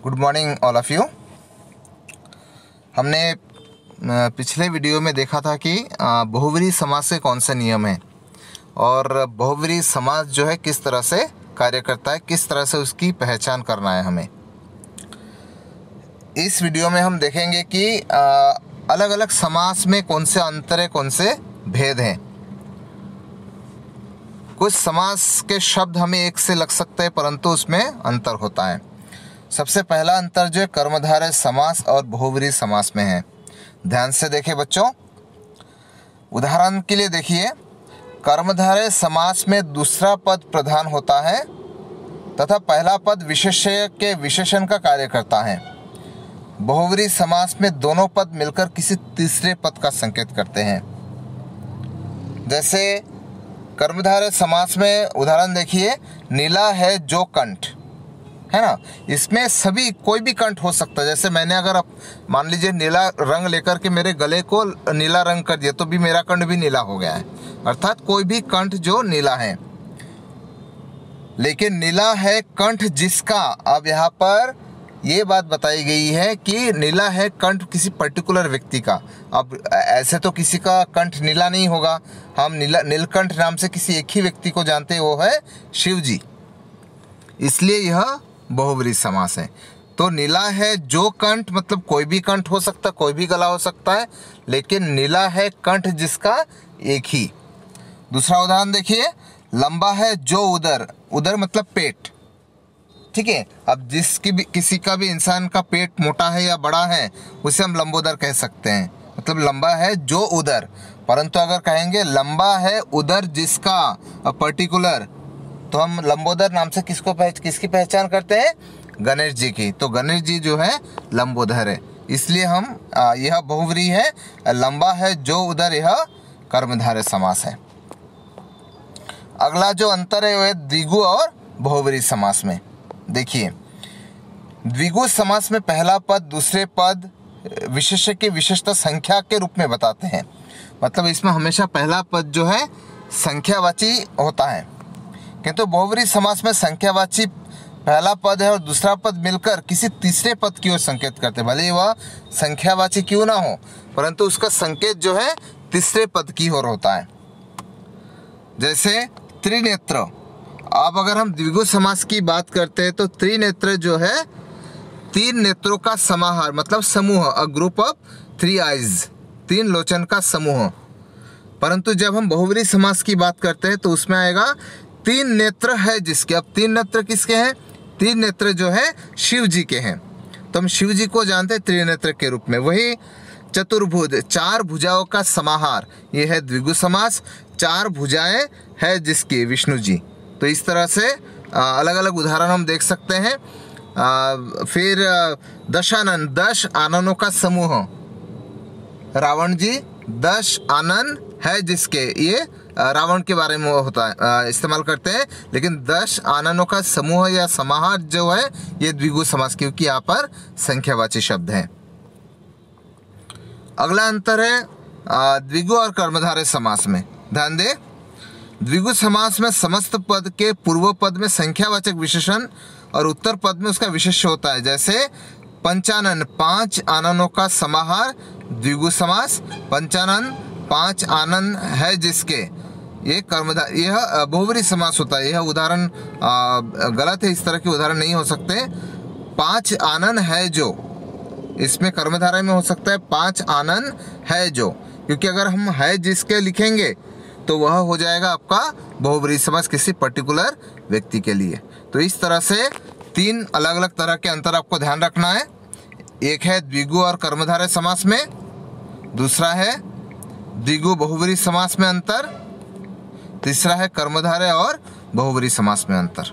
Good morning all of you. हमने पिछले video में देखा था कि बहुब्रीहि समास के कौन से नियम हैं और बहुब्रीहि समास जो है किस तरह से कार्य करता है, किस तरह से उसकी पहचान करना है हमें। इस वीडियो में हम देखेंगे कि अलग अलग समास में कौन से अंतर है, कौन से भेद हैं। कुछ समास के शब्द हमें एक से लग सकते हैं परंतु उसमें अंतर होता है। सबसे पहला अंतर जो है कर्मधारय समास और बहुब्रीहि समास में है। ध्यान से देखें बच्चों, उदाहरण के लिए देखिए, कर्मधारय समास में दूसरा पद प्रधान होता है तथा पहला पद विशेष्य के विशेषण का कार्य करता है। बहुब्रीहि समास में दोनों पद मिलकर किसी तीसरे पद का संकेत करते हैं। जैसे कर्मधारय समास में उदाहरण देखिए, नीला है जो कंठ, है ना। इसमें सभी कोई भी कंठ हो सकता है। जैसे मैंने अगर मान लीजिए नीला रंग लेकर के मेरे गले को नीला रंग कर दिया तो भी मेरा कंठ भी नीला हो गया है, अर्थात कोई भी कंठ जो नीला है। लेकिन नीला है कंठ जिसका, अब यहाँ पर ये बात बताई गई है कि नीला है कंठ किसी पर्टिकुलर व्यक्ति का। अब ऐसे तो किसी का कंठ नीला नहीं होगा, हम नीलकंठ नाम से किसी एक ही व्यक्ति को जानते हैं, वो है शिव जी, इसलिए यह बहुब्रीहि समास है। तो नीला है जो कंठ मतलब कोई भी कंठ हो सकता है, कोई भी गला हो सकता है, लेकिन नीला है कंठ जिसका एक ही। दूसरा उदाहरण देखिए, लंबा है जो उदर, उदर मतलब पेट, ठीक है। अब किसी का भी इंसान का पेट मोटा है या बड़ा है उसे हम लंबोदर कह सकते हैं, मतलब लंबा है जो उदर। परंतु अगर कहेंगे लंबा है उदर जिसका पर्टिकुलर, तो हम लंबोदर नाम से किसकी पहचान करते हैं? गणेश जी की। तो गणेश जी जो है लंबोदर है, इसलिए हम यह बहुब्रीहि है। लंबा है जो उदर, यह कर्मधारय समास है। अगला जो अंतर है वह द्विगु और बहुब्रीहि समास में। देखिए, द्विगु समास में पहला पद दूसरे पद विशेष्य की विशेषता संख्या के रूप में बताते हैं। मतलब इसमें हमेशा पहला पद जो है संख्यावाची होता है, किंतु बहुब्रीहि समास में संख्यावाची पहला पद है और दूसरा पद मिलकर किसी तीसरे पद की ओर संकेत करते हैं। भले वह संख्यावाची क्यों ना हो, परंतु उसका संकेत जो है तीसरे पद की ओर होता है। जैसे त्रिनेत्र। अब अगर हम द्विगु समास की बात करते हैं तो त्रिनेत्र जो है तीन नेत्रों का समाहार, मतलब समूह, a group of three eyes, तीन लोचन का समूह। परंतु जब हम बहुब्रीहि समास की बात करते हैं तो उसमें आएगा तीन नेत्र है जिसके। अब तीन नेत्र किसके हैं? तीन नेत्र जो है शिव जी के हैं, तो हम शिव जी को जानते हैं त्रिनेत्र के रूप में। वही चतुर्भुज, चार भुजाओं का समाहार, ये है द्विगु समास। चार भुजाएं है जिसकी, विष्णु जी। तो इस तरह से अलग अलग उदाहरण हम देख सकते हैं। फिर दशानन, 10 आननों का समूह, रावण जी 10 आनन है जिसके, ये रावण के बारे में होता है, इस्तेमाल करते हैं। लेकिन 10 आननों का समूह या समाहार जो है ये द्विगु समास, क्योंकि यहाँ पर संख्यावाची शब्द है। अगला अंतर है द्विगु और कर्मधारय समास में। ध्यान दें, द्विगु समास में समस्त पद के पूर्व पद में संख्यावाचक विशेषण और उत्तर पद में उसका विशेष्य होता है। जैसे पंचानन, 5 आननों का समाहार, द्विगु समास। पंचानन 5 आनन है जिसके, ये यह बहुब्रीहि समास होता है। यह उदाहरण गलत है, इस तरह के उदाहरण नहीं हो सकते। 5 आनन है जो, इसमें कर्मधारय में हो सकता है 5 आनन है जो, क्योंकि अगर हम है जिसके लिखेंगे तो वह हो जाएगा आपका बहुब्रीहि समास किसी पर्टिकुलर व्यक्ति के लिए। तो इस तरह से तीन अलग अलग तरह के अंतर आपको ध्यान रखना है। एक है द्विगु और कर्मधारय समास में, दूसरा है द्विगु बहुब्रीहि समास में अंतर, तीसरा है कर्मधारय और बहुब्रीहि समास में अंतर।